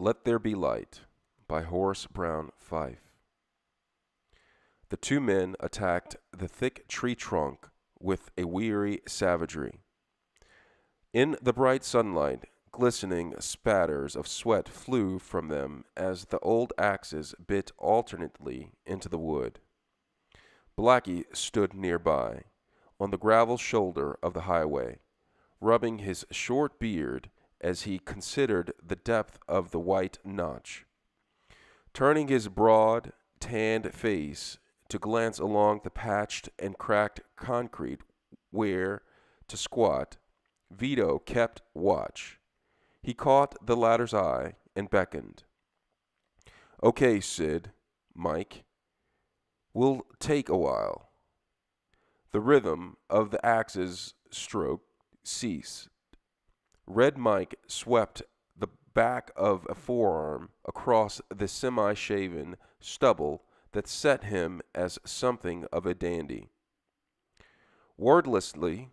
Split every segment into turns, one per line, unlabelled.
Let There Be Light by Horace Fyfe. The two men attacked the thick tree trunk with a weary savagery. In the bright sunlight, glistening spatters of sweat flew from them as the old axes bit alternately into the wood. Blackie stood nearby, on the gravel shoulder of the highway, rubbing his short beard as he considered the depth of the white notch. Turning his broad, tanned face to glance along the patched and cracked concrete where to squat, Vito kept watch. He caught the latter's eye and beckoned. "Okay, Sid, Mike. We'll take a while." The rhythm of the axe's stroke ceased. Red Mike swept the back of a forearm across the semi-shaven stubble that set him as something of a dandy. Wordlessly,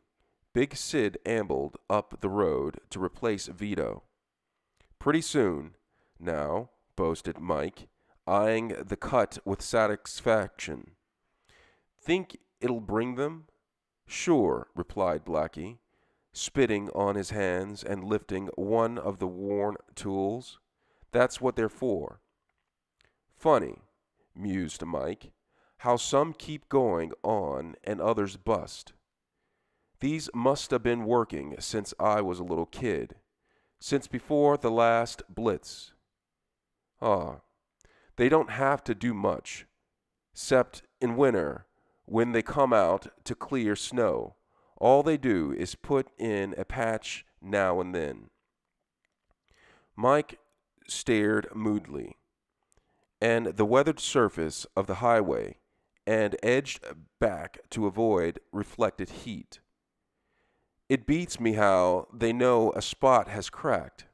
Big Sid ambled up the road to replace Vito. "Pretty soon, now," boasted Mike, eyeing the cut with satisfaction. "Think it'll bring them?" "Sure," replied Blackie, spitting on his hands and lifting one of the worn tools. "That's what they're for." "Funny," mused Mike, "how some keep going on and others bust. These must have been working since I was a little kid, since before the last blitz. They don't have to do much, 'cept in winter when they come out to clear snow. All they do is put in a patch now and then." Mike stared moodily, and the weathered surface of the highway, and edged back to avoid reflected heat. "It beats me how they know a spot has cracked."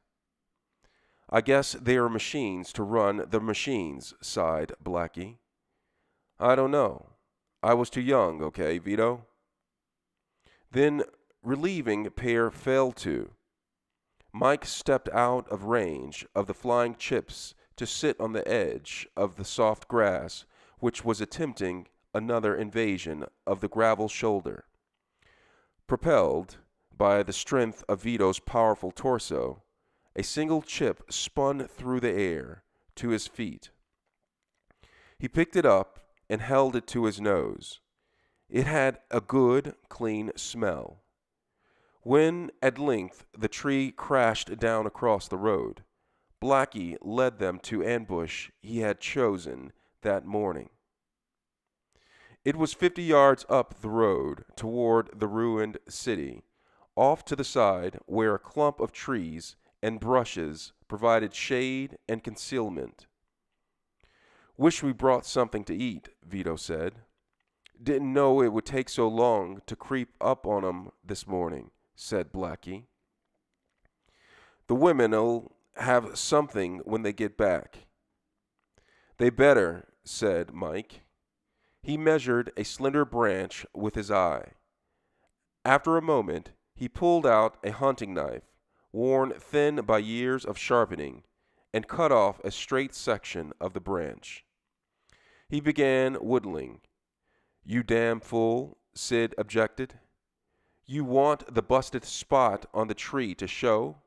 "I guess they are machines to run the machines," sighed Blackie. "I don't know. I was too young, okay, Vito?" Then, relieving pair fell to. Mike stepped out of range of the flying chips to sit on the edge of the soft grass, which was attempting another invasion of the gravel shoulder. Propelled by the strength of Vito's powerful torso, a single chip spun through the air to his feet. He picked it up and held it to his nose. It had a good, clean smell. When, at length, the tree crashed down across the road, Blackie led them to ambush he had chosen that morning. It was 50 yards up the road toward the ruined city, off to the side where a clump of trees and brushes provided shade and concealment. "Wish we brought something to eat," Vito said. "Didn't know it would take so long to creep up on 'em this morning," said Blackie. "The women'll have something when they get back." "They better," said Mike. He measured a slender branch with his eye. After a moment, he pulled out a hunting knife, worn thin by years of sharpening, and cut off a straight section of the branch. He began whittling. "You damn fool," Sid objected. "You want the busted spot on the tree to show?"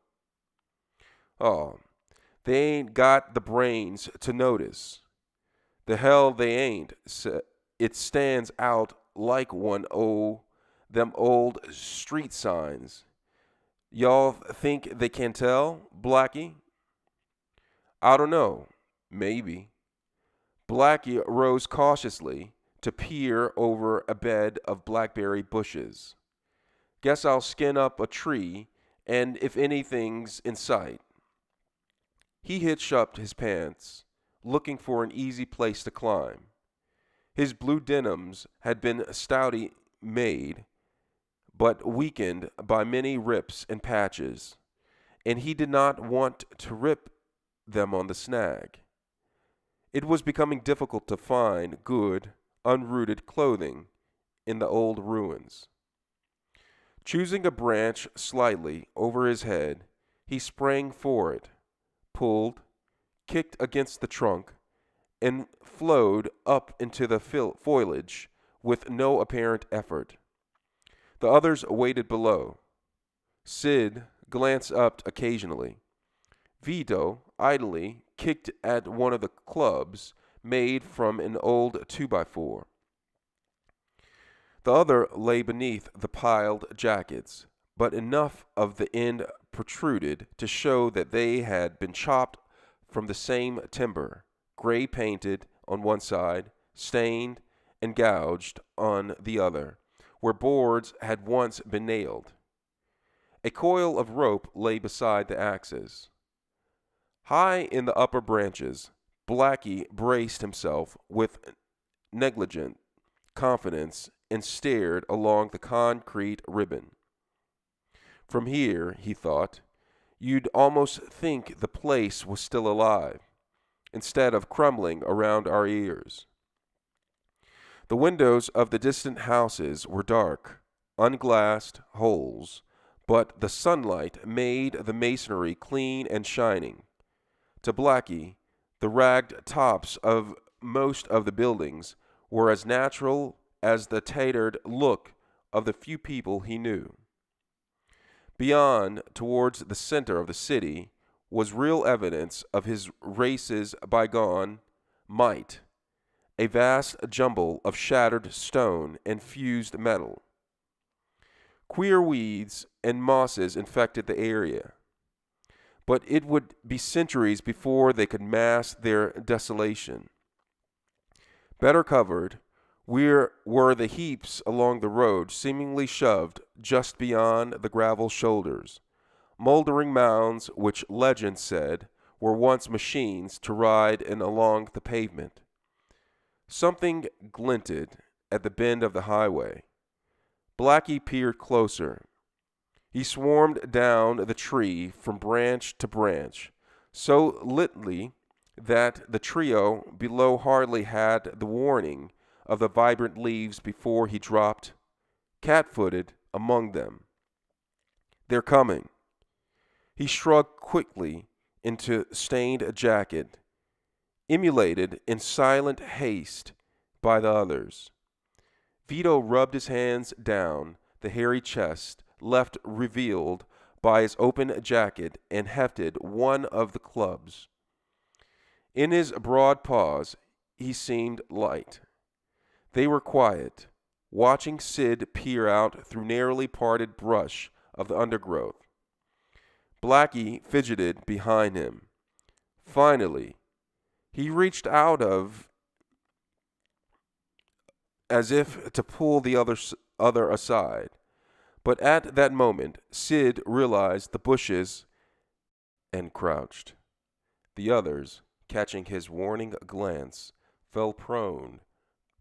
"Oh, they ain't got the brains to notice." "The hell they ain't. It stands out like one o' them old street signs. Y'all think they can tell, Blackie?" "I don't know. Maybe." Blackie rose cautiously to peer over a bed of blackberry bushes. "Guess I'll skin up a tree, and if anything's in sight." He hitched up his pants, looking for an easy place to climb. His blue denims had been stoutly made, but weakened by many rips and patches, and he did not want to rip them on the snag. It was becoming difficult to find good, unrooted clothing in the old ruins. Choosing a branch slightly over his head, he sprang for it, pulled, kicked against the trunk and flowed up into the foliage with no apparent effort. The others waited below. Sid glanced up occasionally. Vito idly kicked at one of the clubs made from an old 2x4. The other lay beneath the piled jackets, but enough of the end protruded to show that they had been chopped from the same timber, gray painted on one side, stained and gouged on the other, where boards had once been nailed. A coil of rope lay beside the axes. High in the upper branches, Blackie braced himself with negligent confidence and stared along the concrete ribbon. From here, he thought, you'd almost think the place was still alive, instead of crumbling around our ears. The windows of the distant houses were dark, unglassed holes, but the sunlight made the masonry clean and shining. To Blackie, the ragged tops of most of the buildings were as natural as the tattered look of the few people he knew. Beyond, towards the center of the city, was real evidence of his race's bygone might, a vast jumble of shattered stone and fused metal. Queer weeds and mosses infected the area, but it would be centuries before they could mask their desolation. Better covered were the heaps along the road, seemingly shoved just beyond the gravel shoulders, moldering mounds which legend said were once machines to ride in along the pavement. Something glinted at the bend of the highway. Blackie peered closer. He swarmed down the tree from branch to branch, so litly that the trio below hardly had the warning of the vibrant leaves before he dropped, cat-footed, among them. They're coming. He shrugged quickly into stained jacket, emulated in silent haste by the others. Vito rubbed his hands down the hairy chest left revealed by his open jacket and hefted one of the clubs. In his broad paws, he seemed light. They were quiet, watching Sid peer out through narrowly parted brush of the undergrowth. Blackie fidgeted behind him. Finally, he reached out as if to pull the other aside. But at that moment, Sid realized the bushes and crouched. The others, catching his warning glance, fell prone,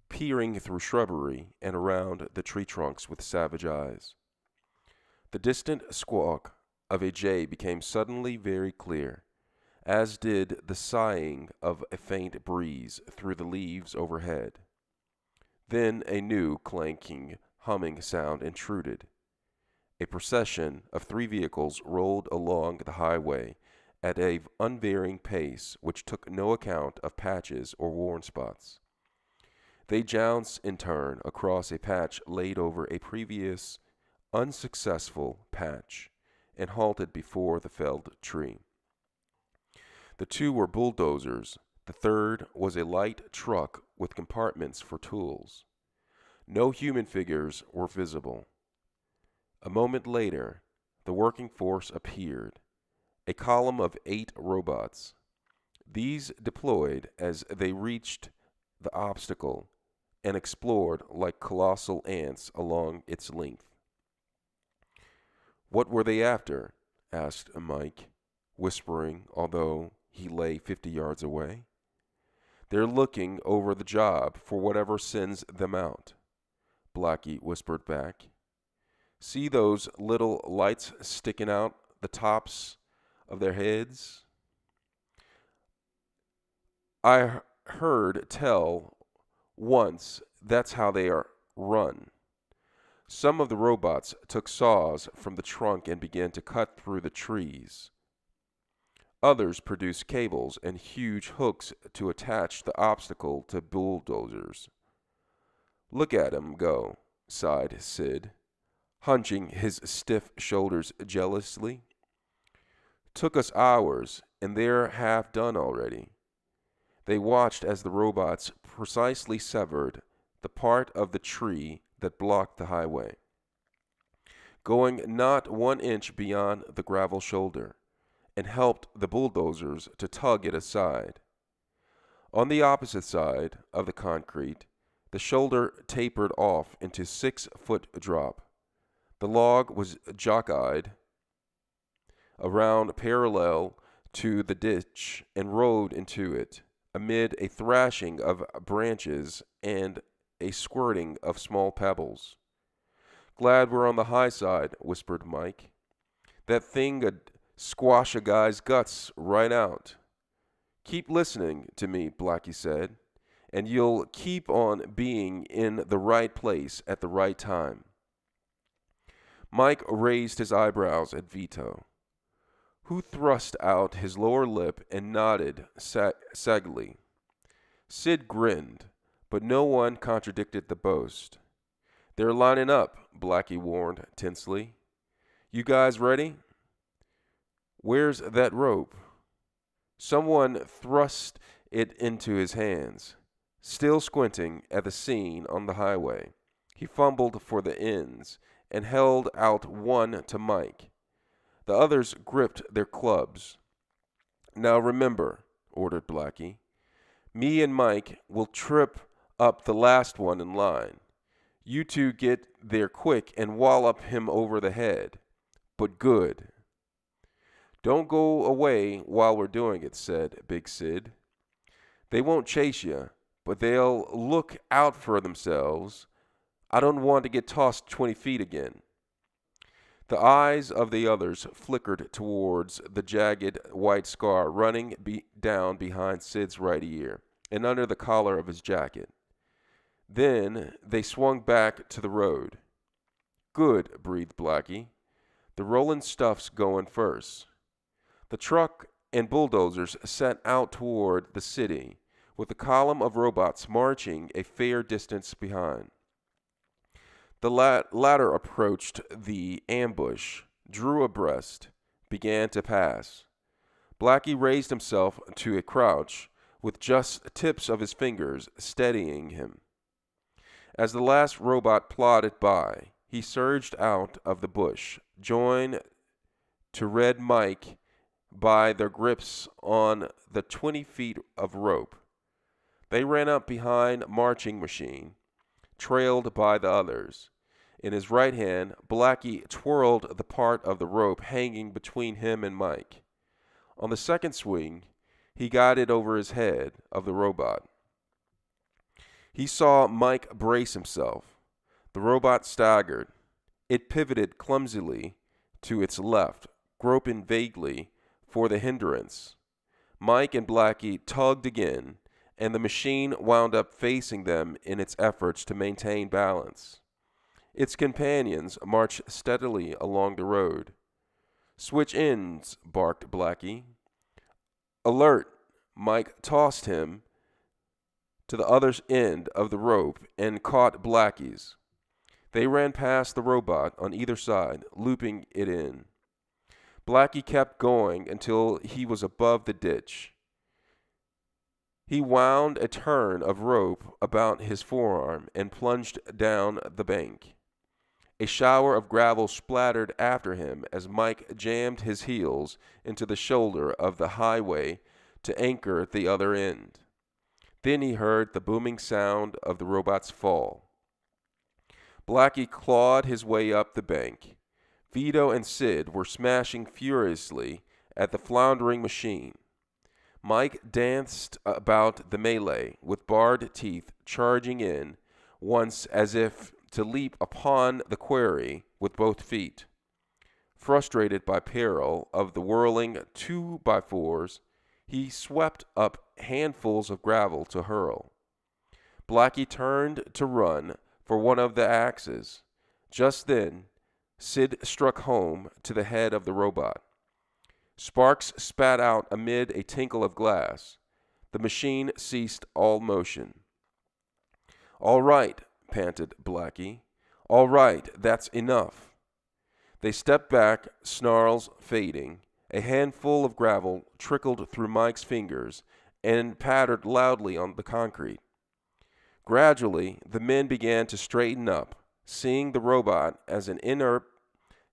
peering through shrubbery and around the tree trunks with savage eyes. The distant squawk of a jay became suddenly very clear, as did the sighing of a faint breeze through the leaves overhead. Then a new clanking, humming sound intruded. A procession of 3 vehicles rolled along the highway at an unvarying pace which took no account of patches or worn spots. They jounced in turn across a patch laid over a previous unsuccessful patch and halted before the felled tree. The 2 were bulldozers. The third was a light truck with compartments for tools. No human figures were visible. A moment later, the working force appeared, a column of 8 robots. These deployed as they reached the obstacle and explored like colossal ants along its length. What were they after? Asked Mike, whispering, although he lay 50 yards away. They're looking over the job for whatever sends them out, Blackie whispered back. See those little lights sticking out the tops of their heads? I heard tell once that's how they are run. Some of the robots took saws from the trunk and began to cut through the trees. Others produced cables and huge hooks to attach the obstacle to bulldozers. "Look at 'em go," sighed Sid, hunching his stiff shoulders jealously. "Took us hours, and they're half done already." They watched as the robots precisely severed the part of the tree that blocked the highway, going not 1 inch beyond the gravel shoulder, and helped the bulldozers to tug it aside. On the opposite side of the concrete, the shoulder tapered off into 6-foot drop. The log was jockeyed around parallel to the ditch and rode into it, amid a thrashing of branches and a squirting of small pebbles. "Glad we're on the high side," whispered Mike. "That thing'd squash a guy's guts right out." "Keep listening to me," Blackie said, "and you'll keep on being in the right place at the right time." Mike raised his eyebrows at Vito, who thrust out his lower lip and nodded saggily. Sid grinned, but no one contradicted the boast. "They're lining up," Blackie warned tensely. "You guys ready?" "Where's that rope?" Someone thrust it into his hands. Still squinting at the scene on the highway, he fumbled for the ends and held out one to Mike. The others gripped their clubs. "Now remember," ordered Blackie, "me and Mike will trip up the last one in line. You two get there quick and wallop him over the head. But good." "Don't go away while we're doing it," said Big Sid. "They won't chase you, but they'll look out for themselves. I don't want to get tossed 20 feet again." The eyes of the others flickered towards the jagged white scar running down behind Sid's right ear and under the collar of his jacket. Then they swung back to the road. "Good," breathed Blackie. "The rolling stuff's going first." The truck and bulldozers set out toward the city, with the column of robots marching a fair distance behind. The latter approached the ambush, drew abreast, began to pass. Blackie raised himself to a crouch, with just tips of his fingers steadying him. As the last robot plodded by, he surged out of the bush, joined to Red Mike by their grips on the 20 feet of rope. They ran up behind Marching Machine, trailed by the others. In his right hand, Blackie twirled the part of the rope hanging between him and Mike. On the second swing, he got it over his head of the robot. He saw Mike brace himself. The robot staggered. It pivoted clumsily to its left, groping vaguely for the hindrance. Mike and Blackie tugged again, and the machine wound up facing them in its efforts to maintain balance. Its companions marched steadily along the road. "Switch ends," barked Blackie. "Alert!" Mike tossed him to the other end of the rope and caught Blackie's. They ran past the robot on either side, looping it in. Blackie kept going until he was above the ditch. He wound a turn of rope about his forearm and plunged down the bank. A shower of gravel splattered after him as Mike jammed his heels into the shoulder of the highway to anchor at the other end. Then he heard the booming sound of the robot's fall. Blackie clawed his way up the bank. Vito and Sid were smashing furiously at the floundering machine. Mike danced about the melee with bared teeth, charging in once as if to leap upon the quarry with both feet. Frustrated by peril of the whirling 2x4s, he swept up handfuls of gravel to hurl. Blackie turned to run for one of the axes. Just then, Sid struck home to the head of the robot. Sparks spat out amid a tinkle of glass. The machine ceased all motion. "All right," panted Blackie. "All right, that's enough." They stepped back, snarls fading. A handful of gravel trickled through Mike's fingers and pattered loudly on the concrete. Gradually, the men began to straighten up, seeing the robot as an inert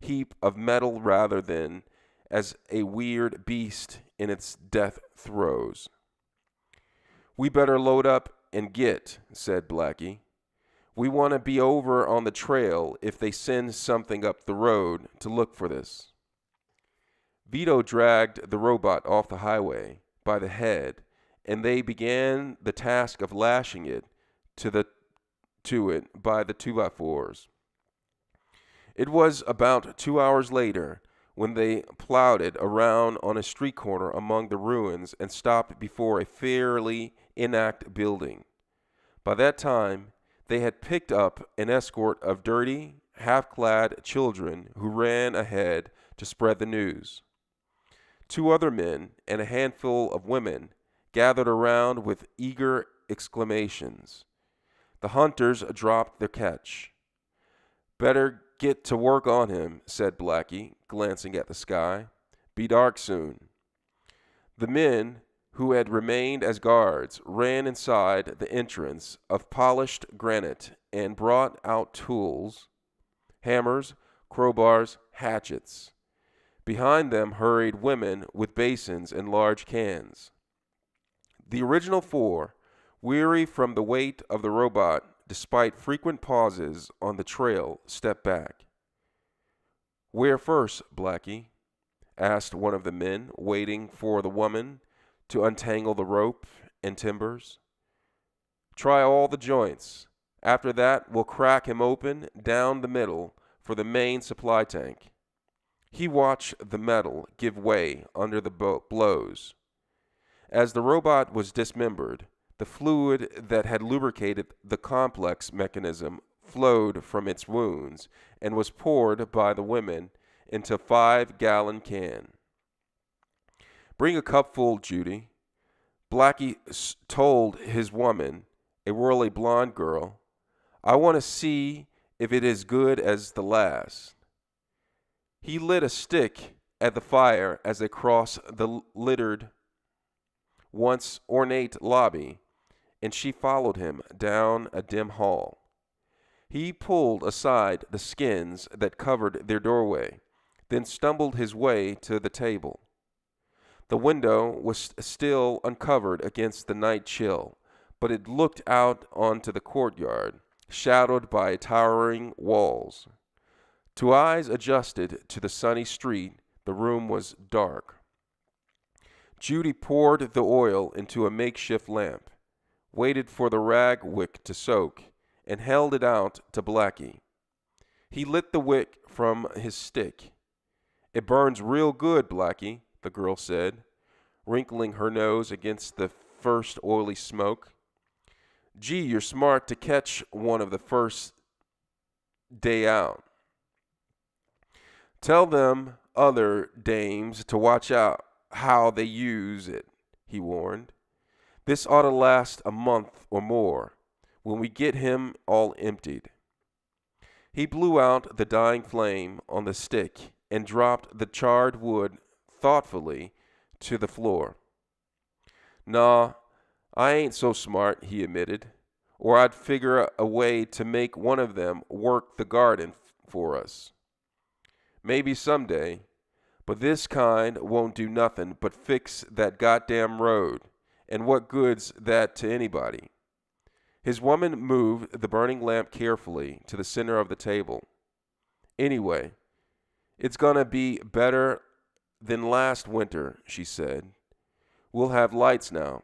heap of metal rather than as a weird beast in its death throes. "We better load up and get," said Blackie. "We want to be over on the trail if they send something up the road to look for this." Vito dragged the robot off the highway by the head, and they began the task of lashing it to it by the 2x4s. It was about 2 hours later when they plowed it around on a street corner among the ruins and stopped before a fairly intact building. By that time, they had picked up an escort of dirty, half-clad children who ran ahead to spread the news. 2 other men and a handful of women gathered around with eager exclamations. The hunters dropped their catch. "Better get to work on him," said Blackie, glancing at the sky. "Be dark soon." The men, who had remained as guards, ran inside the entrance of polished granite and brought out tools, hammers, crowbars, hatchets. Behind them hurried women with basins and large cans. The original 4, weary from the weight of the robot despite frequent pauses on the trail, stepped back. "Where first, Blackie?" asked one of the men, waiting for the woman to untangle the rope and timbers. "Try all the joints. After that, we'll crack him open down the middle for the main supply tank." He watched the metal give way under the blows. As the robot was dismembered, the fluid that had lubricated the complex mechanism flowed from its wounds and was poured by the women into a 5-gallon can. "Bring a cupful, Judy," Blackie told his woman, a whirly blonde girl. "I want to see if it is good as the last." He lit a stick at the fire as they crossed the littered, once ornate lobby, and she followed him down a dim hall. He pulled aside the skins that covered their doorway, then stumbled his way to the table. The window was still uncovered against the night chill, but it looked out onto the courtyard, shadowed by towering walls. To eyes adjusted to the sunny street, the room was dark. Judy poured the oil into a makeshift lamp, waited for the rag wick to soak, and held it out to Blackie. He lit the wick from his stick. "It burns real good, Blackie," the girl said, wrinkling her nose against the first oily smoke. "Gee, you're smart to catch one of the first day out." "Tell them other dames to watch out how they use it," he warned. "This ought to last a month or more, when we get him all emptied." He blew out the dying flame on the stick and dropped the charred wood thoughtfully to the floor. "Nah, I ain't so smart," he admitted, "or I'd figure a way to make one of them work the garden for us. Maybe someday, but this kind won't do nothing but fix that goddamn road, and what good's that to anybody?" His woman moved the burning lamp carefully to the center of the table. "Anyway, it's gonna be better than last winter," she said. "We'll have lights now,